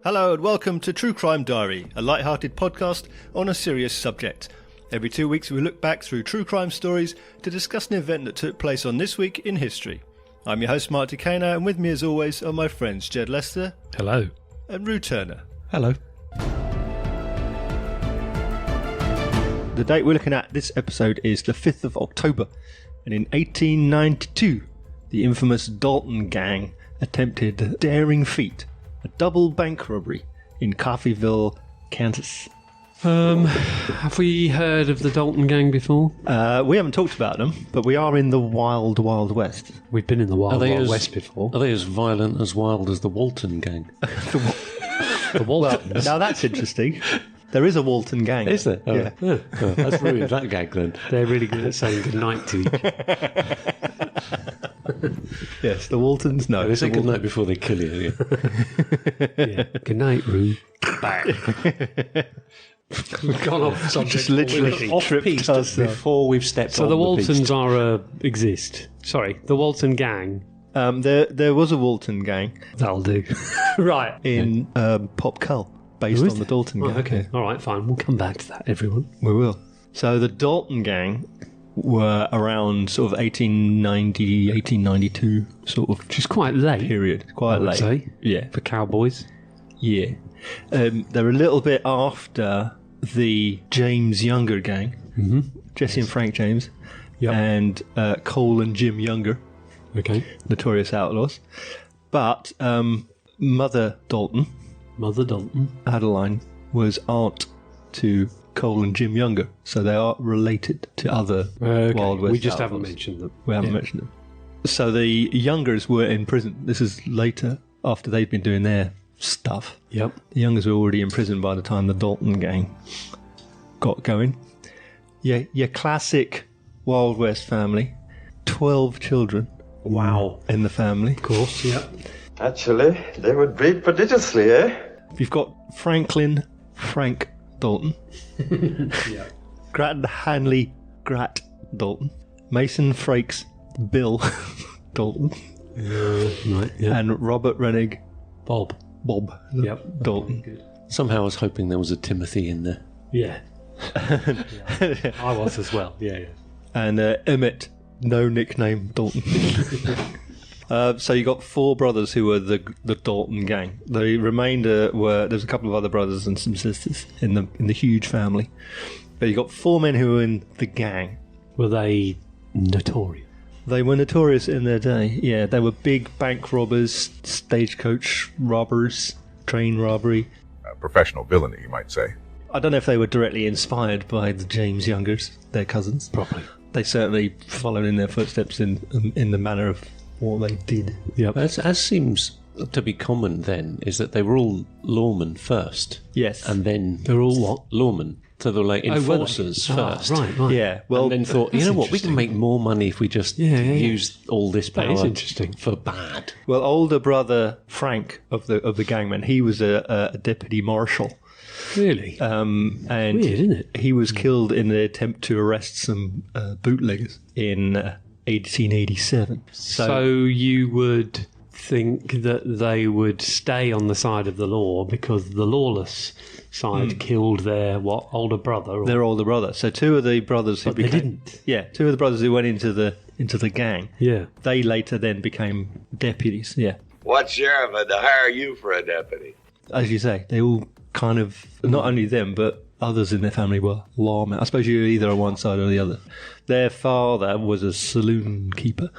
Hello and welcome to True Crime Diary, a light-hearted podcast on a serious subject. Every 2 weeks we look back through true crime stories to discuss an event that took place on this week in history. I'm your host Mark Decana, and with me as always are my friends Jed Lester. Hello. And Rue Turner. Hello. The date we're looking at this episode is the 5th of October, and in 1892 the infamous Dalton Gang attempted a daring feat, a double bank robbery in Coffeyville, Kansas. Have we heard of the Dalton Gang before? We haven't talked about them, but we are in the wild, wild west. We've been in the wild, wild west before. Are they as violent, as wild as the Walton Gang? The Waltons. Now that's interesting. There is a Walton Gang. Is there? Oh, yeah. Oh, that's ruined that gag then. They're really good at saying goodnight to each other. Yes, the Waltons. No, They say goodnight before they kill you. Yeah. Goodnight, Rue. Bang. We've gone off subject. Just literally Off tripped piste us. before we've stepped So on the the Waltons piste. are exist. Sorry, the Walton Gang. There was a Walton Gang That'll do. Right. in Pop Cull, based Who is on the there? Dalton Oh, Gang. okay. All right, fine. We'll come back to that, everyone. We will. So the Dalton Gang were around sort of 1890, 1892 sort of Which is quite late. period. Quite I would late. say. Yeah. For cowboys. Yeah. They're a little bit after the James Younger Gang. Mm-hmm. Jesse and Frank James. Yep. And Cole and Jim Younger. Okay. Notorious outlaws. But Mother Dalton, Mother Dalton. Adeline, was aunt to Cole and Jim Younger. So they are related to other Okay. Wild West We just haven't outlaws. mentioned them. We haven't mentioned them. So the Youngers were in prison. This is later, after they'd been doing their stuff. Yep. The Youngers were already in prison by the time the Dalton Gang got going. Yeah, your classic Wild West family. 12 children. Wow. In the family. Of course, yep. Actually, they would breed prodigiously, eh? You've got Franklin Frank Dalton. Yeah. Grattan Hanley Grat Dalton. Mason Frakes Bill Dalton. Right, yeah. And Robert Rennig Bob. Yep. Dalton. Good. Somehow I was hoping there was a Timothy in there. Yeah. I was as well. Yeah. And Emmett, no nickname, Dalton. So you got 4 brothers who were the Dalton Gang. The remainder were, there's a couple of other brothers and some sisters in the huge family. But you got 4 men who were in the gang. Were they notorious? They were notorious in their day. Yeah, they were big bank robbers, stagecoach robbers, train robbery. Professional villainy, you might say. I don't know if they were directly inspired by the James Youngers, their cousins. Probably. They certainly followed in their footsteps in the manner of what they did. Yep. As seems to be common then, is that they were all lawmen first. Yes. And then... They're all what? Lawmen. So they were like were they? enforcers first. Right. Yeah, well, And then thought, you know what, we can make more money if we just Yeah. use all this That power is interesting. for bad. well, older brother Frank of the gangmen, he was a deputy marshal, Really? and Weird, isn't it? he was killed in the attempt to arrest some bootleggers in 1887. So you would think that they would stay on the side of the law because the lawless side killed their older brother? Or, Their older brother. So 2 of the brothers who but they became didn't. yeah, 2 of the brothers who went into the gang. Yeah. They later then became deputies. Yeah, What sheriff had to hire you for a deputy? as you say, they all kind of, not only them but others in their family were lawmen. I suppose you're either on one side or the other. Their father was a saloon keeper,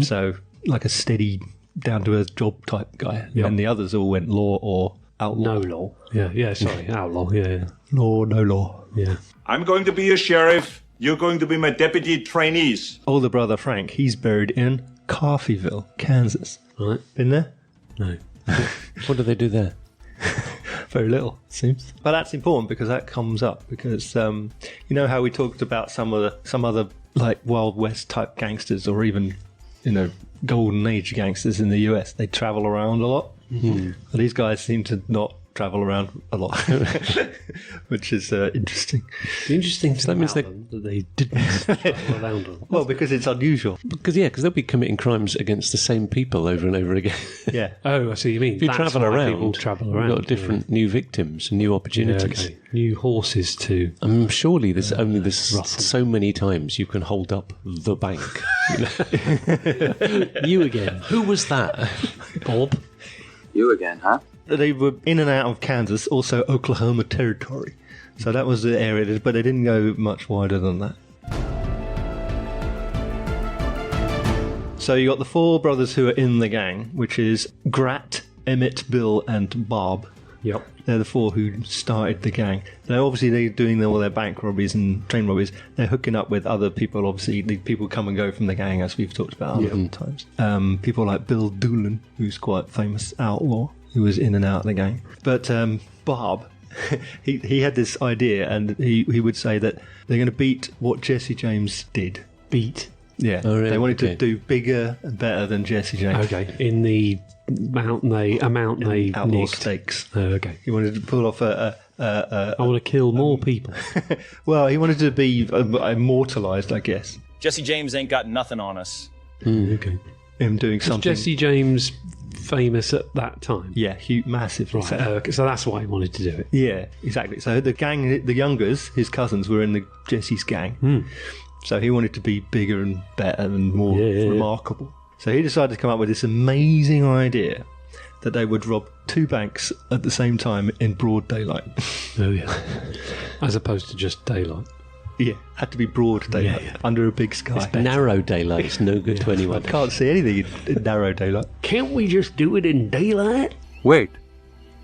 so like a steady, down to earth job type guy, Yep. and the others all went law or outlaw. No law. Yeah, sorry. Outlaw. Yeah. Law, no law. Yeah. I'm going to be a sheriff. You're going to be my deputy trainees. Older brother Frank, he's buried in Coffeyville, Kansas. Right. Been there? No. What do they do there? Very little, it seems. But that's important because that comes up because you know how we talked about some other like Wild West type gangsters or even Golden Age gangsters in the US. They travel around a lot. Mm-hmm. These guys seem to not travel around a lot, which is interesting. The interesting thing that means about them that they didn't travel around on. Well, because it's unusual. Because they'll be committing crimes against the same people over and over again. Yeah. Oh, I see what you mean. If you That's travel why around, people travel you've around. got different new victims and new Yeah, opportunities. okay. New horses too. Surely there's so many times you can hold up the bank. You again. Who was that? Bob. You again, huh? They were in and out of Kansas, also Oklahoma territory. So that was the area, but they didn't go much wider than that. So you got the 4 brothers who are in the gang, which is Grat, Emmett, Bill, and Bob. Yep. They're the 4 who started the gang. Now, obviously, they're doing all their bank robberies and train robberies. They're hooking up with other people. Obviously, the people come and go from the gang, as we've talked about other times. People like Bill Doolin, who's quite a famous outlaw, who was in and out of the gang. But Bob, he had this idea, and he would say that they're going to beat what Jesse James did. Beat. Yeah, Oh, really? they wanted to Okay. do bigger and better than Jesse James. Okay. In the amount they Outlaw nicked. stakes. Oh, okay. He wanted to pull off I want to kill more people. well, he wanted to be immortalised, I guess. Jesse James ain't got nothing on us. Okay. Him doing Was something. Jesse James famous at that time? Yeah, massively. Right. So. Okay, so that's why he wanted to do it. Yeah, exactly. So the gang, the youngers, his cousins, were in the Jesse's gang. So he wanted to be bigger and better and more remarkable. So he decided to come up with this amazing idea that they would rob 2 banks at the same time in broad daylight. Oh yeah. As opposed to just daylight. Yeah, had to be broad daylight under a big sky. Narrow daylight's no good to I anyone. can't see anything in narrow daylight. Can't we just do it in daylight? Wait,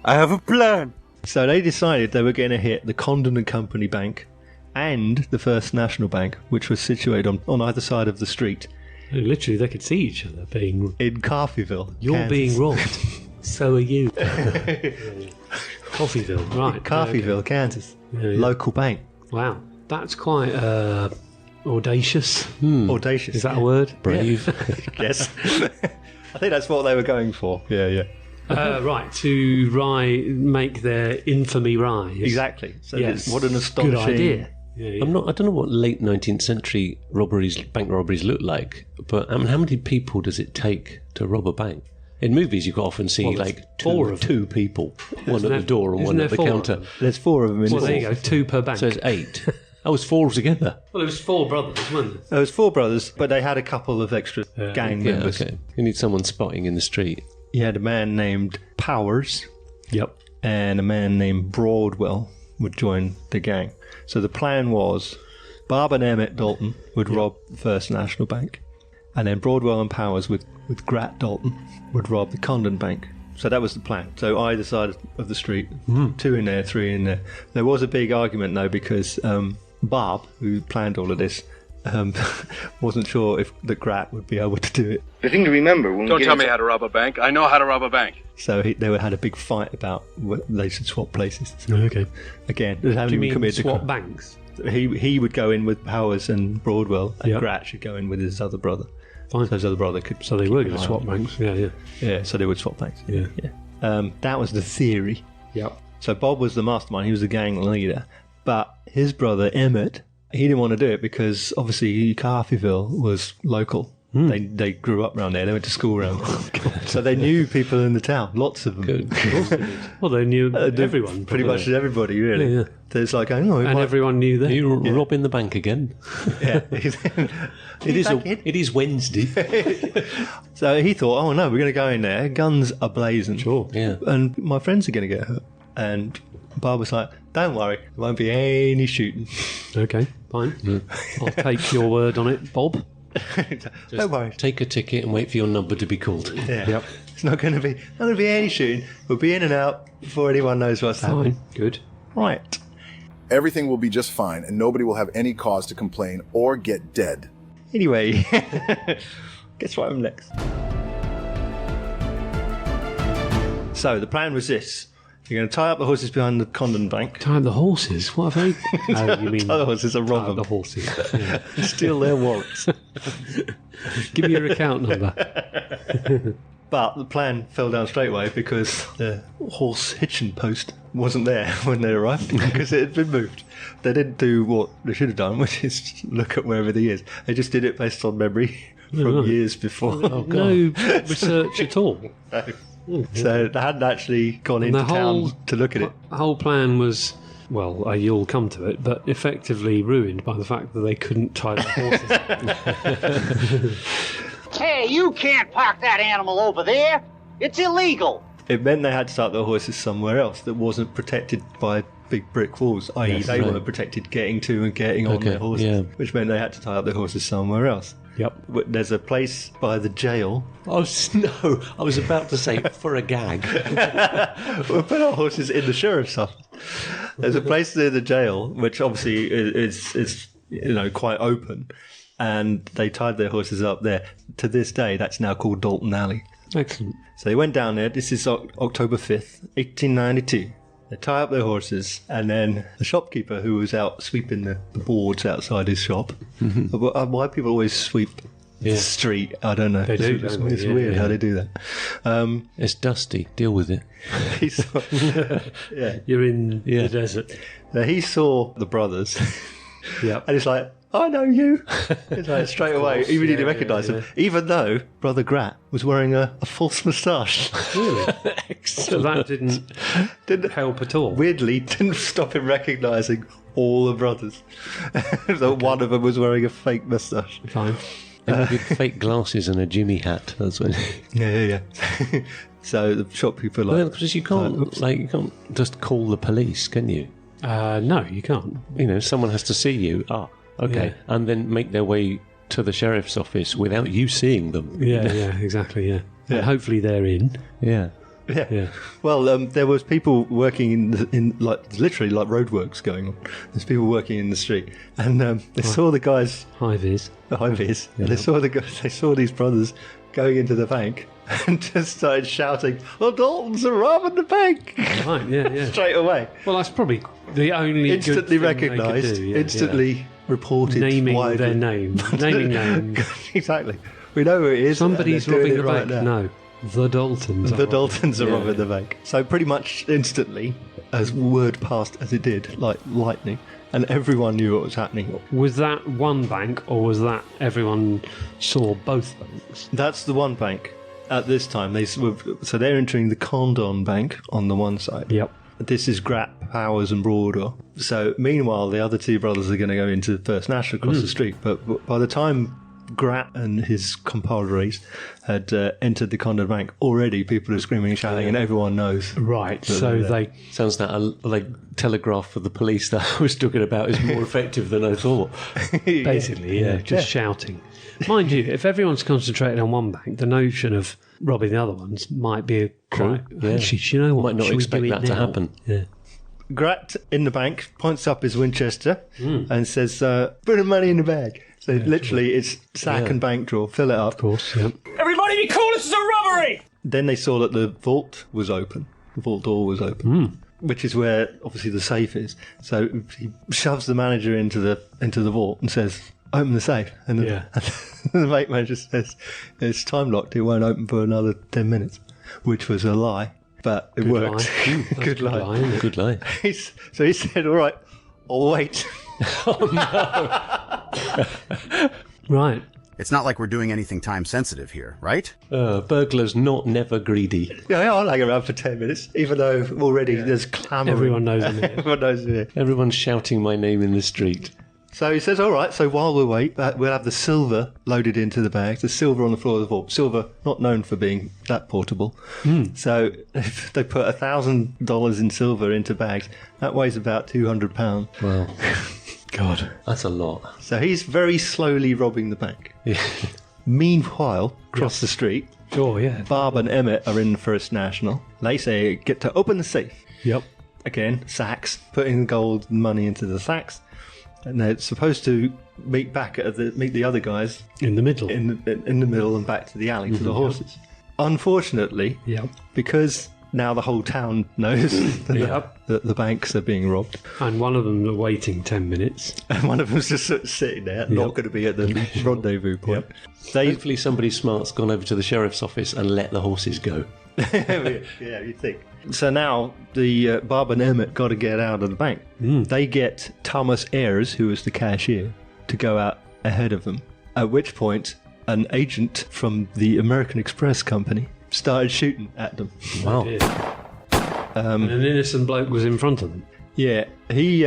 I have a plan. So they decided they were going to hit the Condon and Company Bank and the First National Bank, which was situated on either side of the street Oh, literally, they could see each other being. in Coffeyville. You're Kansas. being robbed. So are you. Coffeyville, right? Coffeyville, Kansas. Yeah, yeah. Local bank. Wow, that's quite audacious. Audacious. Is that a word? Brave. Yes. I think that's what they were going for. Yeah. Right, to make their infamy rise. Exactly. So Yes. what an astonishing Good idea. Yeah. I don't know what late 19th century bank robberies look like, but how many people does it take to rob a bank? In movies, you can often see Well, like four of two people, one at there- the door and isn't one there at the four of counter. them? There's 4 of them in Well, all. there you go, 2 per bank. So it's 8. That was 4 altogether. Well, it was 4 brothers, wasn't it? There was 4 brothers, but they had a couple of extra gang Yeah, members. okay. You need someone spotting in the street. You had a man named Powers Yep. and a man named Broadwell would join the gang. So the plan was Bob and Emmett Dalton would rob the First National Bank, and then Broadwell and Powers with Grat Dalton would rob the Condon Bank. So that was the plan. So either side of the street, 2 in there, 3 in there. There was a big argument though because Bob, who planned all of this, wasn't sure if the Grat would be able to do it. The thing to remember when Don't tell me how to rob a bank. I know how to rob a bank. So they had a big fight about whether they should swap places. Okay. Again, they haven't Do you even mean committed the swap crime. banks? He would go in with Powers and Broadwell, and Yep. Grat should go in with his other brother. Fine. So his other brother could. So they keep were an going to eye swap on banks. Yeah, yeah. him. Yeah, so they would swap banks. Yeah. That was the theory. Yep. So Bob was the mastermind. He was the gang leader, but his brother Emmett, he didn't want to do it because obviously Coffeyville was local. They grew up around there. They went to school around there. So they knew people in the town, lots of them. Good. Well, they knew everyone. Pretty probably. much everybody, really. Yeah, yeah. So it's like, oh, And everyone knew Are that. you robbing the bank again? yeah. It is Wednesday. So he thought, oh no, we're going to go in there, guns are blazing. Sure. Yeah. And my friends are going to get hurt. And Bob was like, don't worry, there won't be any shooting. Okay, fine. I'll take your word on it, Bob. Don't worry. Take a ticket and wait for your number to be called. Yeah. Yep. It's not going to be any shooting. We'll be in and out before anyone knows what's happening. Fine. Good. Right. Everything will be just fine, and nobody will have any cause to complain or get dead. Anyway, guess what I'm next? So the plan was this. You're going to tie up the horses behind the Condon Bank. Tie the horses? What have they? Oh, you mean Tie the horses and rob tie them. the horses? Yeah. Steal their wallets. Give me your account number. But the plan fell down straight away because the horse hitching post wasn't there when they arrived because it had been moved. They didn't do what they should have done, which is look at where everything is. They just did it based on memory from years before. No research at all. So they hadn't actually gone into town to look at it. The whole plan was, well, you'll come to it, but effectively ruined by the fact that they couldn't tie the horses. Hey, you can't park that animal over there. It's illegal. It meant they had to start their horses somewhere else that wasn't protected by big brick walls, i.e. they weren't protected getting to and getting on their horses, which meant they had to tie up their horses somewhere else. Yep. There's a place by the jail. Oh, no. I was about to say, for a gag. We'll put our horses in the sheriff's office. There's a place near the jail, which obviously is quite open, and they tied their horses up there. To this day, that's now called Dalton Alley. Excellent. So they went down there. This is October 5th, 1892. They tie up their horses, and then the shopkeeper who was out sweeping the boards outside his shop. Why people always sweep the street, I don't know. They do, it's weird how they do that. It's dusty. Deal with it. You're in the desert. Now he saw the brothers, Yep. and it's like, I know you. It's like straight away, even didn't recognise him, even though Brother Grat was wearing a false moustache. Really? So that didn't help at all. Weirdly, didn't stop him recognising all the brothers. So one of them was wearing a fake moustache. Fine. And with fake glasses and a Jimmy hat. That's when. Yeah. So the shopkeeper because you can't just call the police, can you? No, you can't. Someone has to see you. Okay, and then make their way to the sheriff's office without you seeing them. Yeah, exactly. Yeah. And hopefully they're in. Yeah. Well, there was people working in literally roadworks going on. There's people working in the street, and they saw the guys. High vis. Yeah. They saw the guys. They saw these brothers going into the bank and just started shouting, "The Daltons are robbing the bank!" Right. Yeah. Straight away. Well, that's probably the only instantly good thing recognised. they could do. Instantly reported. Naming widely. their name. Naming names. Exactly. We know who it is. Somebody's robbing the bank. Now. No. The Daltons. The Daltons are robbing the bank. So pretty much instantly, as word passed as it did, like lightning, and everyone knew what was happening. Was that one bank, or was that everyone saw both banks? That's the one bank. At this time, they're entering the Conundrum Bank on the one side. Yep. This is Grat, Powers, and Broader. So meanwhile, the other two brothers are going to go into First National across the street. But by the time Grat and his compadres had entered the Conundrum Bank, already people are screaming and shouting, and everyone knows. Right, so they... Sounds like telegraph for the police that I was talking about is more effective than I thought. Basically, just shouting. Mind you, if everyone's concentrated on one bank, the notion of robbing the other ones might be quite... Yeah. Actually, you know what? Might not Should we expect do it that to now? happen. Yeah. Grat in the bank points up his Winchester and says, "Put the money in the bag." So literally, it's sack and bank drawer. Fill it up. Of course, yeah. Everybody be cool, this is a robbery! Then they saw that the vault was open. The vault door was open, which is where obviously the safe is. So he shoves the manager into the vault and says, "Open the safe." And the mate manager says, "It's time locked. It won't open for another 10 minutes," which was a lie, but it worked. Good lie. Good lie. So he said, "All right, I'll wait." Right. It's not like we're doing anything time sensitive here, right? Burglars never greedy. Yeah, I'll hang around for 10 minutes, even though already there's clamour. Everyone knows I'm here. Everyone knows I'm here. Everyone's shouting my name in the street. So he says, all right, so while we wait, we'll have the silver loaded into the bags. The silver on the floor of the vault. Silver, not known for being that portable. So if they put $1,000 in silver into bags, that weighs about £200. Wow. God. That's a lot. So he's very slowly robbing the bank. Yeah. Meanwhile, across the street, Sure, yeah. Barb and Emmett are in First National. They say, get to open the safe. Yep. Again, sacks, putting gold and money into the sacks. And they're supposed to meet the other guys In the middle. in the middle and back to the alley to the horses. Unfortunately, Yep. because now the whole town knows that the banks are being robbed. And one of them are waiting 10 minutes. And one of them's just sort of sitting there, not going to be at the rendezvous point. Hopefully somebody smart's gone over to the sheriff's office and let the horses go. Yeah, you think. So now the Bob and Emmett got to get out of the bank. They get Thomas Ayres, who was the cashier, to go out ahead of them. At which point, an agent from the American Express company started shooting at them. Wow. And an innocent bloke was in front of them. Yeah, he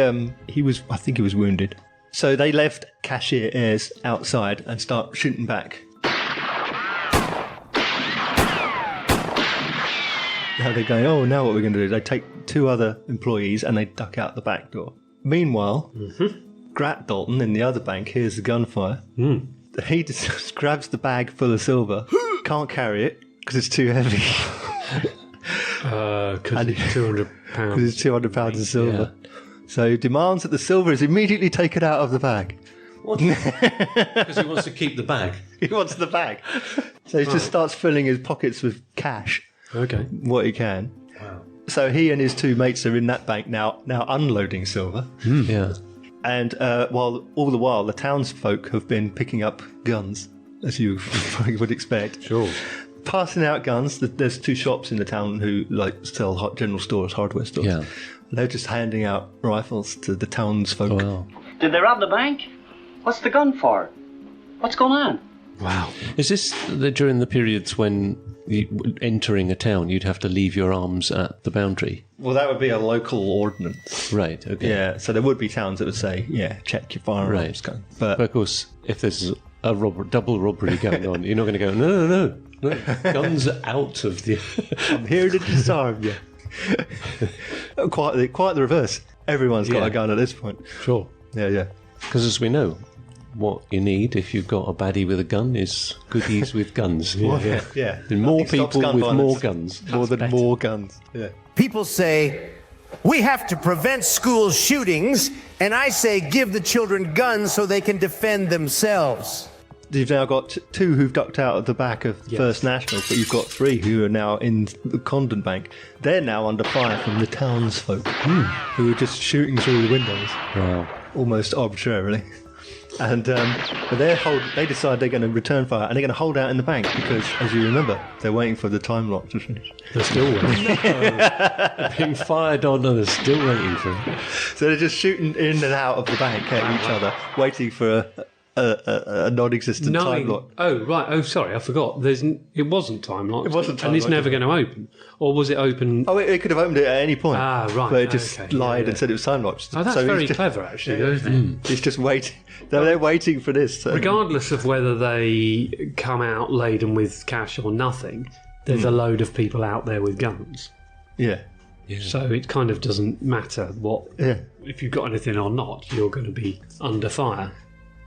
was. I think he was wounded. So they left cashier Ayres outside and start shooting back. Now they're going, oh, now what we're going to do? They take 2 other employees and they duck out the back door. Meanwhile, Grat Dalton in the other bank hears the gunfire. He just grabs the bag full of silver, can't carry it because it's too heavy. Because it's £200. Because it's £200 of silver. Yeah. So he demands that the silver is immediately taken out of the bag. Because he wants to keep the bag. He wants the bag. So he just starts filling his pockets with cash. Okay. What he can. Wow. So he and his 2 mates are in that bank now unloading silver. Yeah. And all the while, the townsfolk have been picking up guns, as you probably would expect. Sure. Passing out guns. There's 2 shops in the town who sell general stores, hardware stores. Yeah. And they're just handing out rifles to the townsfolk. Oh, wow. Did they rob the bank? What's the gun for? What's going on? Wow. Is this during the periods when entering a town, you'd have to leave your arms at the boundary? Well, that would be a local ordinance. Right, okay. Yeah, so there would be towns that would say, check your firearms gun. But of course, if there's a double robbery going on, you're not going to go, no, guns out of the... I'm here to disarm you. Quite the reverse. Everyone's got a gun at this point. Sure. Yeah. Because as we know, what you need if you've got a baddie with a gun is goodies with guns. Yeah. And more people with more guns. More guns. Yeah. People say, we have to prevent school shootings, and I say give the children guns so they can defend themselves. You've now got 2 who've ducked out of the back of First National, but you've got 3 who are now in the Conundrum Bank. They're now under fire from the townsfolk who are just shooting through the windows. Wow. Almost arbitrarily. And but they decide they're going to return fire and they're going to hold out in the bank because, as you remember, they're waiting for the time lock to finish. They're still waiting. They're being fired on and they're still waiting for it. So they're just shooting in and out of the bank at each other, waiting for a non-existent time lock. Oh, right. Oh, sorry, I forgot. It wasn't time locked. It wasn't time and it's locked, never going to open. Or was it open? Oh, it could have opened it at any point. Ah, right. But it just lied and said it was time locked. Oh, that's very clever, actually, isn't it? It's just waiting. They're waiting for this. So. Regardless of whether they come out laden with cash or nothing, there's a load of people out there with guns. Yeah. So it kind of doesn't matter if you've got anything or not, you're going to be under fire.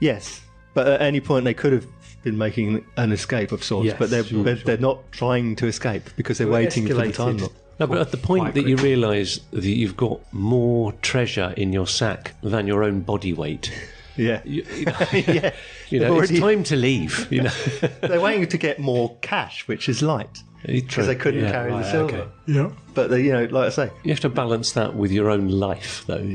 Yes, but at any point they could have been making an escape of sorts, but they're not trying to escape because they're waiting for the time lock. No, but at the point that you realise that you've got more treasure in your sack than your own body weight... Yeah. It's time to leave. They're waiting to get more cash, which is light. Because they couldn't carry the silver. Okay. Yeah. But, like I say... You have to balance that with your own life, though.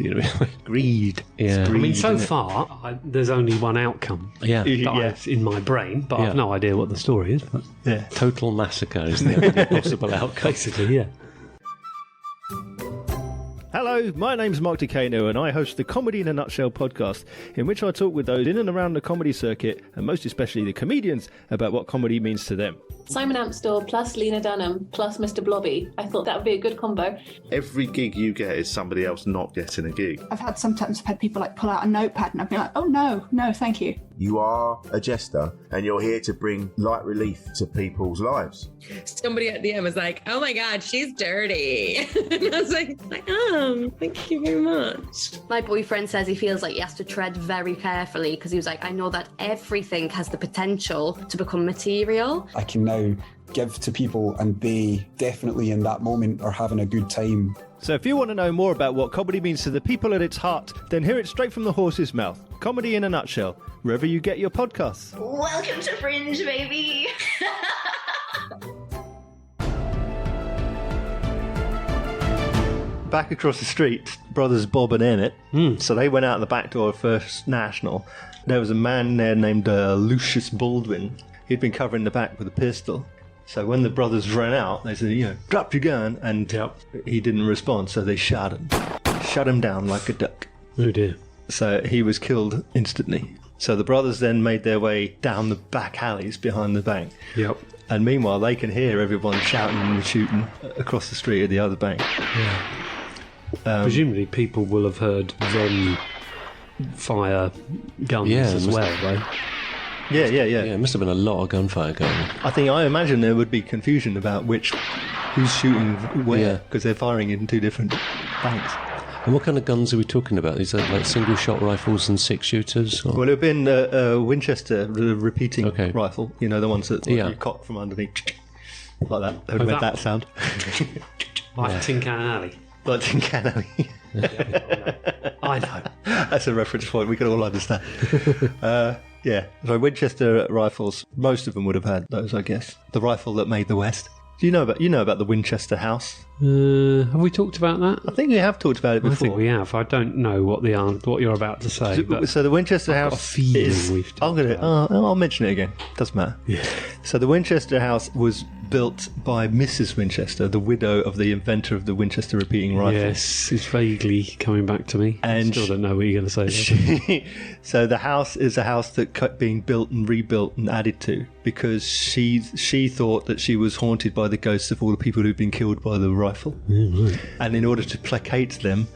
Greed. Yeah. Greed, I mean, so far, there's only one outcome that's in my brain, but I've no idea what the story is. But. Yeah. Total massacre is the only possible outcome. Basically, yeah. Hello, my name's Mark Decano and I host the Comedy in a Nutshell podcast, in which I talk with those in and around the comedy circuit, and most especially the comedians, about what comedy means to them. Simon Amstel plus Lena Dunham plus Mr. Blobby. I thought that would be a good combo. Every gig you get is somebody else not getting a gig. Sometimes I've had people pull out a notepad and I've been like, oh no, thank you. You are a jester and you're here to bring light relief to people's lives. Somebody at the end was like, oh my God, she's dirty. And I was like, I am. Thank you very much. My boyfriend says he feels like he has to tread very carefully because he was like, I know that everything has the potential to become material. I can now give to people and they definitely in that moment are having a good time. So if you want to know more about what comedy means to the people at its heart, then hear it straight from the horse's mouth. Comedy in a Nutshell, wherever you get your podcasts. Welcome to Fringe, baby! back across the street, brothers Bob and Emmett. So they went out the back door of First National. There was a man there named Lucius Baldwin. He'd been covering the back with a pistol. So when the brothers ran out, they said, drop your gun, and he didn't respond, so they shot him. Shut him down like a duck. Oh dear. So he was killed instantly. So the brothers then made their way down the back alleys behind the bank. Yep. And meanwhile, they can hear everyone shouting and shooting across the street at the other bank. Yeah. Presumably people will have heard them fire guns as well, right? Yeah. Yeah, it must have been a lot of gunfire going on. I imagine there would be confusion about who's shooting where, because they're firing in two different banks. And what kind of guns are we talking about? These are like single-shot rifles and six-shooters? Or? Well, it would have been a Winchester repeating rifle. You know, the ones that you cock from underneath. Like that. They would have made that sound. Like Tin Can Alley. Like Tin Can Alley. I know. That's a reference point we can all understand. Yeah. So Winchester rifles, most of them would have had those, I guess. The rifle that made the West. Do you know about the Winchester House? Have we talked about that? I think we have talked about it before. I think we have. I don't know what you're about to say. So the Winchester House is... I'll mention it again. Doesn't matter. Yeah. So the Winchester House was built by Mrs. Winchester, the widow of the inventor of the Winchester repeating rifle. Yes, it's vaguely coming back to me. And I still don't know what you're going to say. So the house is a house that kept being built and rebuilt and added to because she thought that she was haunted by the ghosts of all the people who'd been killed by the rifle. Right. And in order to placate them,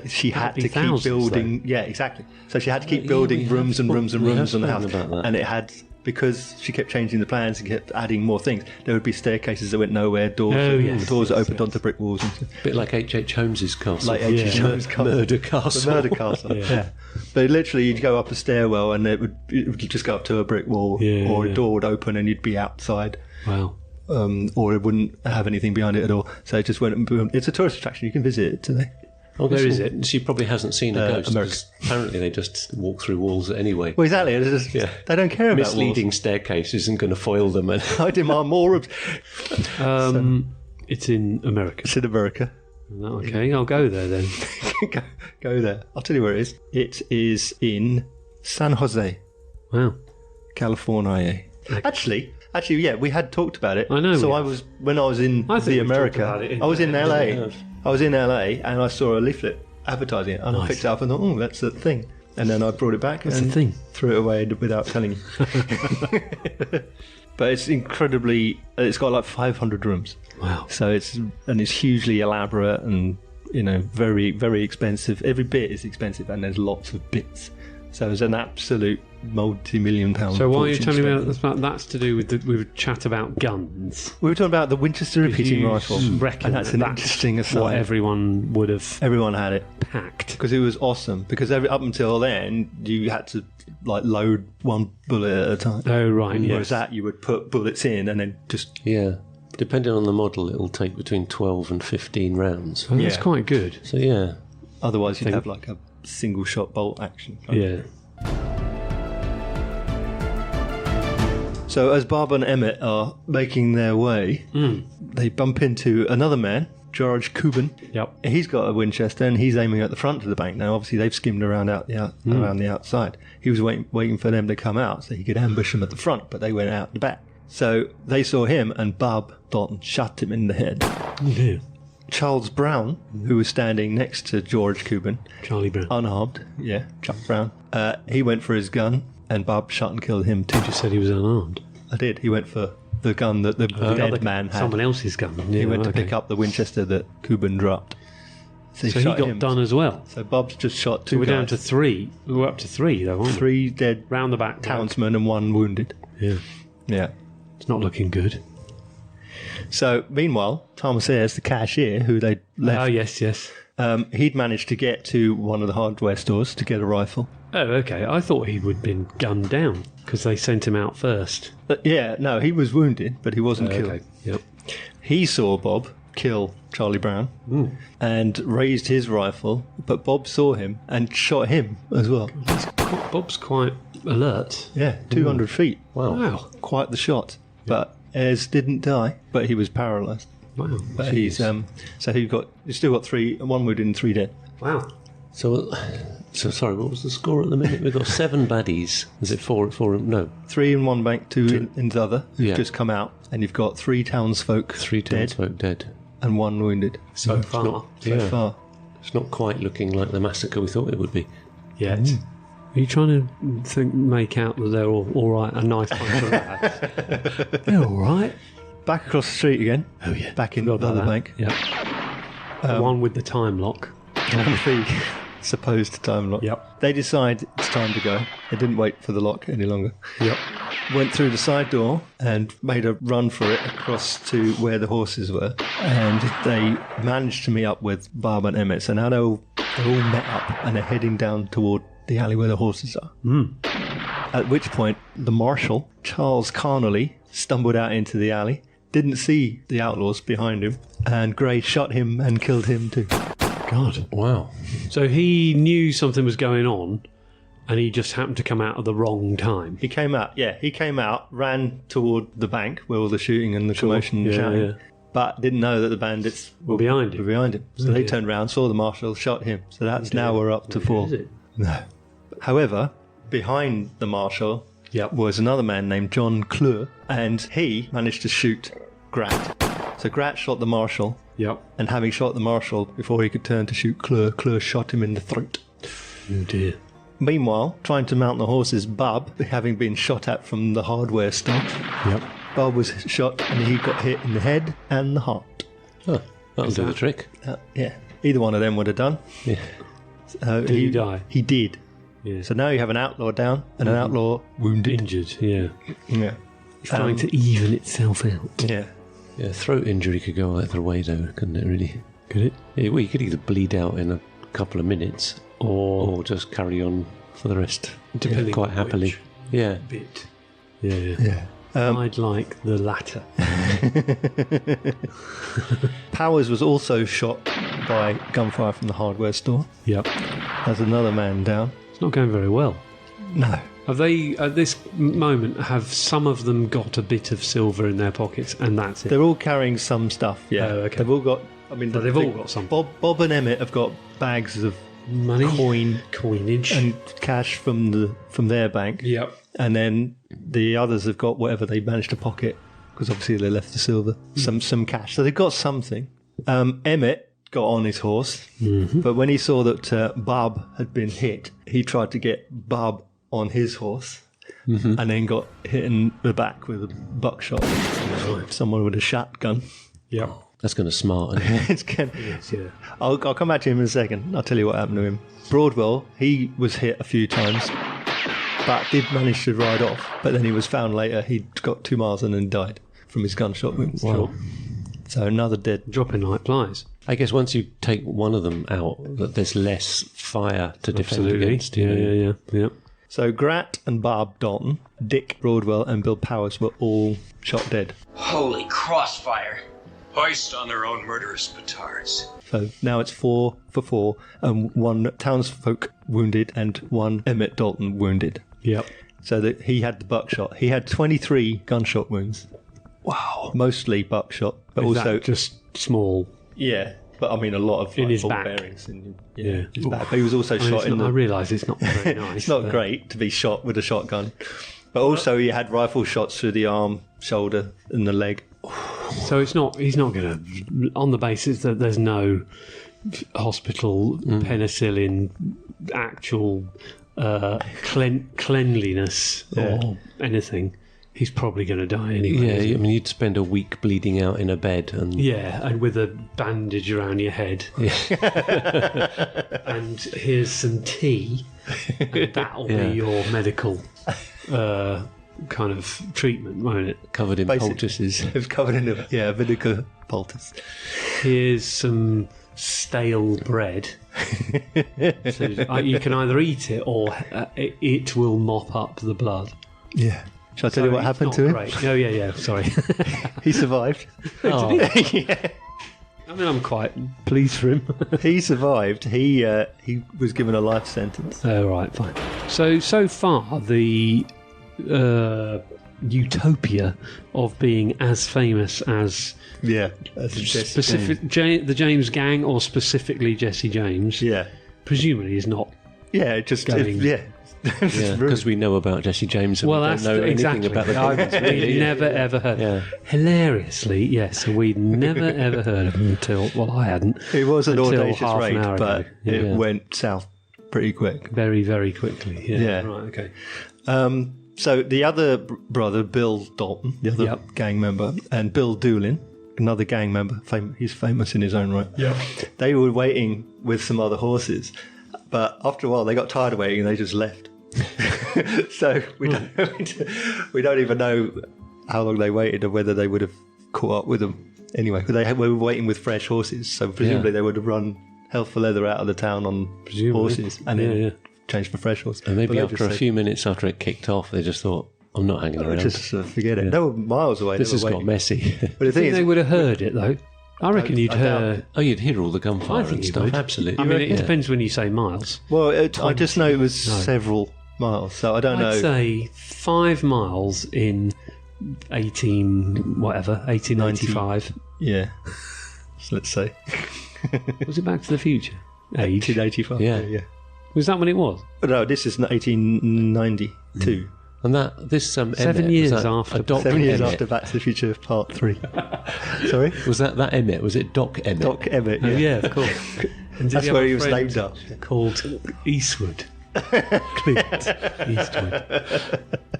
she had to keep building. Yeah, exactly. So she had to keep building rooms and rooms and rooms on the house, and it had. Because she kept changing the plans and kept adding more things, there would be staircases that went nowhere, doors that opened onto brick walls. And stuff. A bit like H.H. Holmes's castle. Like H.H. Holmes' castle. Murder castle. The murder castle, yeah. But literally, you'd go up a stairwell and it would just go up to a brick wall, or a door would open and you'd be outside. Wow. Or it wouldn't have anything behind it at all. So it just went and boom. It's a tourist attraction. You can visit it today. Oh, where is it? She probably hasn't seen a ghost. America. Apparently, they just walk through walls anyway. Well, exactly. They don't care about misleading walls. Staircase isn't going to foil them. I demand more rooms. It's in America. It's in America. Okay, I'll go there then. Go there. I'll tell you where it is. It is in San Jose. Wow. California. Actually, yeah, we had talked about it. I know. So when I was in America, I was in LA. I was in LA and I saw a leaflet advertising it, and I picked it up and thought, oh, that's the thing. And then I brought it back and threw it away without telling you. But it's incredibly. It's got like 500 rooms. Wow. So it's hugely elaborate and very, very expensive. Every bit is expensive, and there's lots of bits. So it's an absolute multi-million-pound. So why are you telling me that's to do with chat about guns? We were talking about the Winchester repeating rifle, and that's an interesting aside. What everyone would have. Everyone had it packed because it was awesome. Because up until then, you had to load one bullet at a time. Oh right. Whereas that you would put bullets in and then just Depending on the model, it'll take between 12 and 15 rounds. Oh, that's quite good. So yeah. Otherwise, you'd have like a single shot bolt action. Yeah. So as Bob and Emmett are making their way, they bump into another man, George Cuban. Yep. He's got a Winchester and he's aiming at the front of the bank. Now, obviously, they've skimmed around around the outside. He was waiting for them to come out so he could ambush them at the front, but they went out the back. So they saw him and Bob Dalton shot him in the head. Yeah. Charles Brown, who was standing next to George Cuban, Charlie Brown, unarmed, Charles Brown, he went for his gun and Bob shot and killed him too. You just said he was unarmed. I did. He went for the gun that the dead man had. Someone else's gun. Yeah, he went to pick up the Winchester that Cuban dropped. So he got done as well. So Bob's just shot two guys. We're down to 3. We're up to 3 though, aren't we? 3 dead round the back townsmen and 1 wounded. Yeah. It's not looking good. So meanwhile, Thomas Ayres, the cashier, who they left. Oh yes. He'd managed to get to one of the hardware stores to get a rifle. Oh, okay. I thought he would have been gunned down because they sent him out first. No, he was wounded, but he wasn't killed. Okay. Yep. He saw Bob kill Charlie Brown and raised his rifle, but Bob saw him and shot him as well. Bob's quite alert. Yeah, 200 feet. Wow. Quite the shot. But Ayres didn't die, but he was paralysed. Wow. But he's so you've still got 1 wounded and 3 dead. Wow. So sorry, what was the score at the minute? We've got 7 baddies. Is it 4? No. 3 in one bank, 2 in the other, who've just come out. And you've got 3 townsfolk dead. And 1 wounded. So far. So far. It's not quite looking like the massacre we thought it would be. Yet. Are you trying to make out that they're all right, a nice bunch of lads? They're all right. Back across the street again. Oh, yeah. Back in the other bank. Yeah. The one with the time lock. The supposed time lock. Yep. They decide it's time to go. They didn't wait for the lock any longer. Yep. Went through the side door and made a run for it across to where the horses were. And they managed to meet up with Barb and Emmett. So now they're all met up and they're heading down toward the alley where the horses are. At which point, the marshal, Charles Connolly, stumbled out into the alley, didn't see the outlaws behind him, and Gray shot him and killed him too. God. Wow. So he knew something was going on, and he just happened to come out at the wrong time. He came out, ran toward the bank where all the shooting and the commotion and shouting, but didn't know that the bandits were behind him. So they turned around, saw the marshal, shot him. So that's now we're up to 4. Is it? No. However, behind the marshal was another man named John Clure, and he managed to shoot Grat. So Grat shot the marshal, and having shot the marshal before he could turn to shoot Clure, Clure shot him in the throat. Oh dear. Meanwhile, trying to mount the horses, Bub, having been shot at from the hardware store, Bub was shot and he got hit in the head and the heart. Oh, that'll do the trick. Yeah, either one of them would have done. Yeah. Did he die? He did. Yeah. So now you have an outlaw down and an outlaw wounded. Injured, yeah. Yeah. It's trying to even itself out. Yeah. Yeah, throat injury could go either way though, couldn't it really? Could it? Yeah, well, you could either bleed out in a couple of minutes or just carry on for the rest. Depending quite on happily. which Yeah. bit. Yeah. I'd like the latter. Powers was also shot by gunfire from the hardware store. Yep. There's another man down. It's not going very well. No. Have they, at this moment, have some of them got a bit of silver in their pockets and that's it? They're all carrying some stuff, yeah. Oh, okay. They've all got, they've all got some. Bob and Emmett have got bags of money, coinage and cash from their bank. Yep. And then the others have got whatever they managed to pocket, because obviously they left the silver, some cash. So they've got something. Emmett got on his horse, but when he saw that Bob had been hit, he tried to get Bob on his horse, and then got hit in the back with a buckshot. Someone with a shotgun. Yep. That's kind of smart. Yes, yeah. I'll come back to him in a second. I'll tell you what happened to him. Broadwell, he was hit a few times, but did manage to ride off. But then he was found later. He'd got 2 miles and then died from his gunshot wounds. Wow. So another dead. Dropping like flies. I guess once you take one of them out, that there's less fire to defend against. Yeah. So Grat and Barb Dalton, Dick Broadwell and Bill Powers were all shot dead. Holy crossfire. Hoist on their own murderous petards. So now it's 4 for 4, and 1 townsfolk wounded and 1 Emmett Dalton wounded. Yep. So that he had the buckshot. He had 23 gunshot wounds. Wow. Mostly buckshot, but Is also that just small. Yeah, but I mean a lot of in his ball back. bearings in his back. But he was also shot in. I realise it's not very nice. It's not great to be shot with a shotgun, but also he had rifle shots through the arm, shoulder, and the leg. So he's not going to, on the basis that there's no hospital penicillin, actual cleanliness or anything. He's probably going to die anyway. Yeah, I mean, you'd spend a week bleeding out in a bed. And with a bandage around your head. And here's some tea, and that'll be your medical kind of treatment, won't it? Covered in poultices. It was covered in vinegar poultice. Here's some stale bread. So you can either eat it or it will mop up the blood. Yeah. Shall I tell you what happened to him? Great. Oh, yeah, sorry. He survived. Oh. Yeah. I mean, I'm quite pleased for him. He survived. He was given a life sentence. Oh, right, fine. So far, the utopia of being as famous as the James Gang, or specifically Jesse James. Yeah, presumably is not. Yeah, just going. Because we know about Jesse James and we don't know anything about the Gangans. We'd never ever heard. Yeah. Hilariously, yes, we'd never ever heard of him until I hadn't. It was an until audacious half an raid, hour but ago. it went south pretty quick. Very, very quickly. Yeah. Right. Okay. So the other brother, Bill Dalton, the other gang member, and Bill Doolin, another gang member, he's famous in his own right. Yeah. They were waiting with some other horses, but after a while they got tired of waiting and they just left. So we don't even know how long they waited or whether they would have caught up with them. Anyway, they were waiting with fresh horses, so presumably they would have run hell for leather out of the town on horses and then changed for fresh horses. And maybe after a few minutes after it kicked off, they just thought, I'm not hanging around. Just forget it. They were miles away. This has got messy. But the thing is, they would have heard it though. I reckon you'd hear. Oh, you'd hear all the gunfire and stuff. Would. Absolutely. I mean, it depends when you say miles. Well, I just know it was several miles, so I don't know. I'd say 5 miles in 1895. Yeah. So let's say. Was it Back to the Future? 1885. Yeah. Was that when it was? No, this is 1892. And this 7 years after. 7 years after Back to the Future Part 3. Sorry? Was that Emmett? Was it Doc Emmett? Doc Emmett, yeah. Oh, yeah, of course. That's where he was named up. Called Eastwood. Clint Eastwood.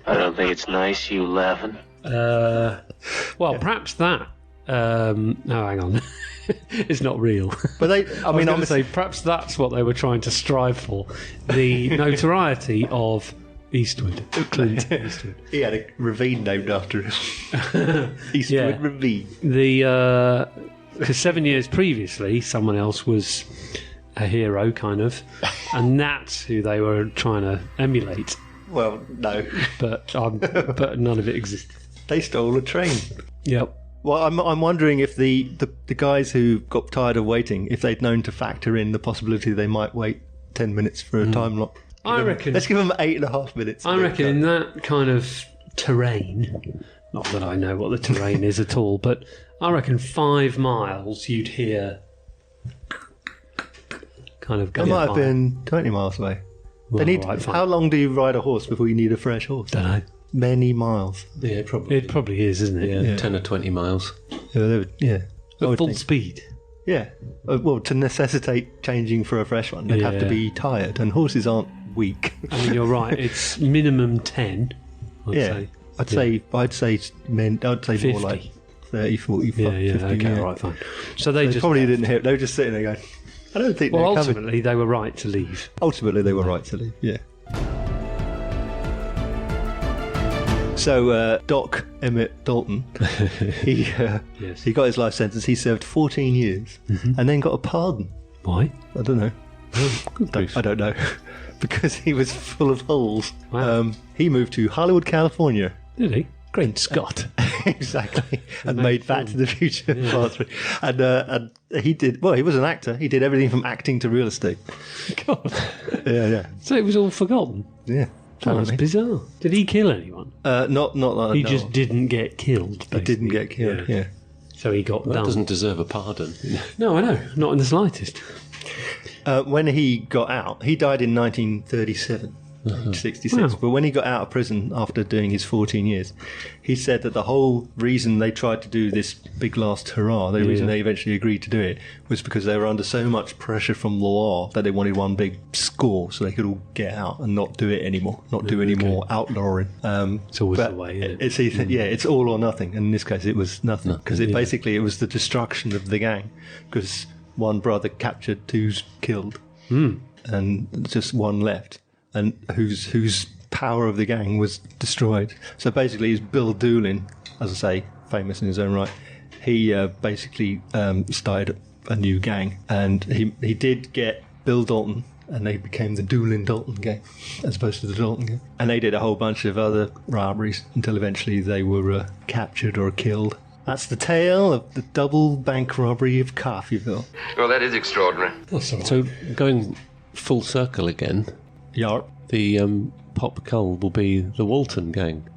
I don't think it's nice you laughing. Well, perhaps that. No, hang on. It's not real. But I'm going to say perhaps that's what they were trying to strive for. The notoriety of Eastwood. Clint Eastwood. He had a ravine named after him. Eastwood Ravine. Because 7 years previously, someone else was a hero, kind of, and that's who they were trying to emulate. Well, no. But none of it existed. They stole a train. Yep. Well, I'm wondering if the guys who got tired of waiting, if they'd known to factor in the possibility they might wait 10 minutes for a time lock. Let's give them 8.5 minutes. I reckon in that kind of terrain, not that I know what the terrain is at all, but I reckon 5 miles you'd hear kind of gunfire. They might have been 20 miles away. Well, how long do you ride a horse before you need a fresh horse? Don't know. Many miles. Yeah, probably. It probably is, isn't it? Yeah. 10 or 20 miles. Yeah. At full speed. Yeah. Well, to necessitate changing for a fresh one, they'd have to be tired, and horses aren't weak. I mean, you're right. It's minimum 10. I'd say. I'd say 50. more like 30, 40, 50. Okay, all right, fine. So they just probably didn't hear it. They were just sitting there going, I don't think they're coming. Ultimately, they were right to leave. Ultimately, they were right to leave, yeah. So Doc Emmett Dalton, he got his life sentence. He served 14 years and then got a pardon. Why? I don't know. I don't know. Because he was full of holes. Wow. He moved to Hollywood, California. Did he? Great Scott. Exactly. And made Back to the Future Part 3. And he did, well, he was an actor. He did everything from acting to real estate. God. Yeah. So it was all forgotten? Yeah. That was bizarre. Did he kill anyone? Not like He just didn't get killed. Basically. He didn't get killed, yeah. So he got That done. doesn't deserve a pardon. No, I know. Not in the slightest. When he got out, he died in 1937, age 66. Wow. But when he got out of prison after doing his 14 years, he said that the whole reason they tried to do this big last hurrah, the reason they eventually agreed to do it, was because they were under so much pressure from law that they wanted one big score so they could all get out and not do it anymore, not do any more outlawing. It's always the way, isn't it? It's either, it's all or nothing. And in this case, it was nothing, because basically it was the destruction of the gang, because one brother captured, two's killed, and just one left, and whose power of the gang was destroyed. So basically, it's Bill Doolin, as I say, famous in his own right. He basically started a new gang, and he did get Bill Dalton, and they became the Doolin-Dalton Gang, as opposed to the Dalton Gang. And they did a whole bunch of other robberies until eventually they were captured or killed. That's the tale of the double bank robbery of Coffeyville. Well, that is extraordinary. So, going full circle again, Yarp. The pop cull will be the Walton Gang.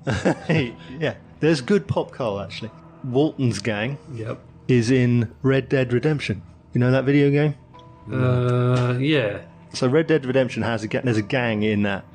Yeah, there's good pop cull, actually. Walton's gang Yep. is in Red Dead Redemption. You know that video game? Yeah. So Red Dead Redemption there's a gang in that.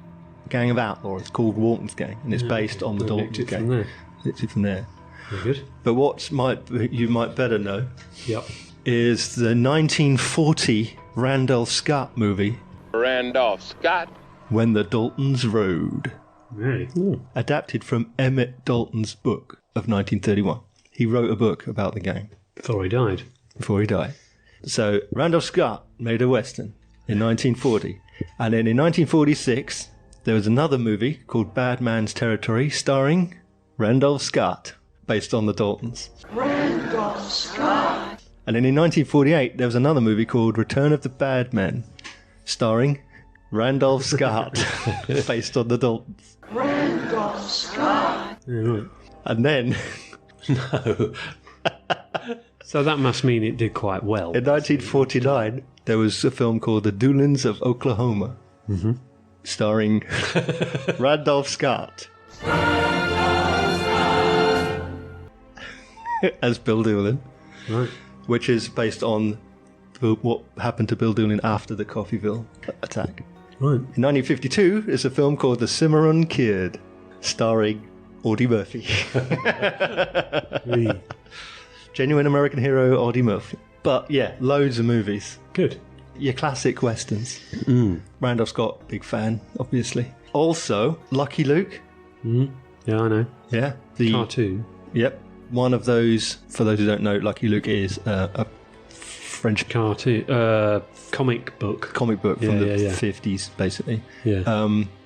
Gang of outlaws called Walton's Gang, and it's based on the Dalton Gang. From there. Literally from there. Very good. But you might better know Yep. is the 1940 Randolph Scott movie, Randolph Scott. When the Daltons Rode. Really? Adapted from Emmett Dalton's book of 1931. He wrote a book about the gang. Before he died. So Randolph Scott made a Western in 1940. And then in 1946, there was another movie called Bad Man's Territory, starring Randolph Scott, based on the Daltons. Randolph Scott. And then in 1948, there was another movie called Return of the Bad Men, starring Randolph Scott, based on the Daltons. Randolph Scott. And then... No. So that must mean it did quite well. In 1949, there was a film called The Doolins of Oklahoma, starring Randolph Scott as Bill Doolin, Right. which is based on what happened to Bill Doolin after the Coffeyville attack. Right. In 1952, there's a film called The Cimarron Kid, starring Audie Murphy. Genuine American hero Audie Murphy. But yeah, loads of movies. Good. Your classic westerns. Randolph Scott, big fan, obviously. Also, Lucky Luke. Yeah, I know. Yeah. Cartoon. Yep. One of those, for those who don't know, Lucky Luke is a French cartoon, comic book from the 50s, basically. Yeah.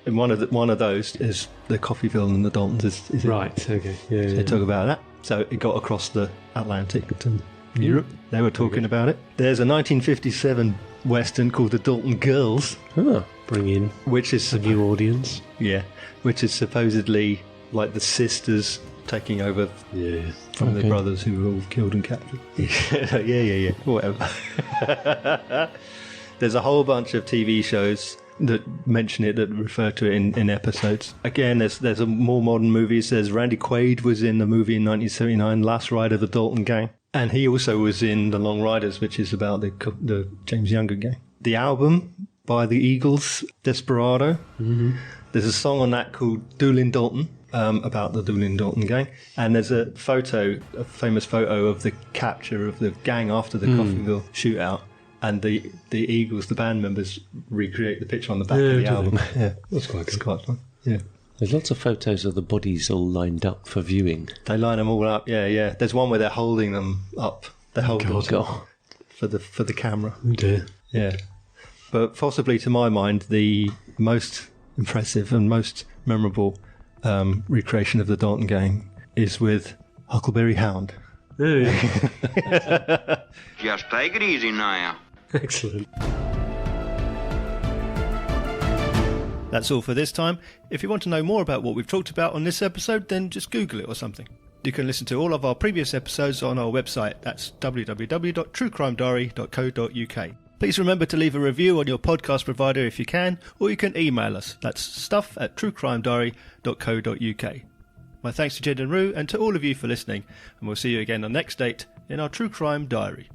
And one of those is the Coffeyville and the Daltons. Is right. Okay. Yeah. So they talk about that. So it got across the Atlantic to Europe. They were talking about it. There's a 1957 Western called The Dalton Girls. Bring in which is a new audience. Yeah. Which is supposedly like the sisters taking over from the brothers who were all killed and captured. yeah. Whatever. There's a whole bunch of TV shows that mention it, that refer to it in episodes. Again, there's a more modern movies. There's Randy Quaid was in the movie in 1979, Last Ride of the Dalton Gang. And he also was in The Long Riders, which is about the James Younger gang. The album by the Eagles, Desperado. There's a song on that called Doolin Dalton, about the Doolin Dalton gang. And there's a famous photo of the capture of the gang after the Coffeyville shootout. And the Eagles, the band members, recreate the picture on the back of the album. Yeah, that's quite good. It's quite fun. Yeah. There's lots of photos of the bodies all lined up for viewing. They line them all up. Yeah. There's one where they're holding them up. They're holding them up for the camera. Oh dear. Yeah. But possibly, to my mind, the most impressive and most memorable recreation of the Dalton Gang is with Huckleberry Hound. Yeah. Just take it easy now. Excellent. That's all for this time. If you want to know more about what we've talked about on this episode, then just Google it or something. You can listen to all of our previous episodes on our website. That's www.truecrimediary.co.uk. Please remember to leave a review on your podcast provider if you can, or you can email us. That's stuff@truecrimediary.co.uk. My thanks to Jed and Rue and to all of you for listening, and we'll see you again on the next date in our True Crime Diary.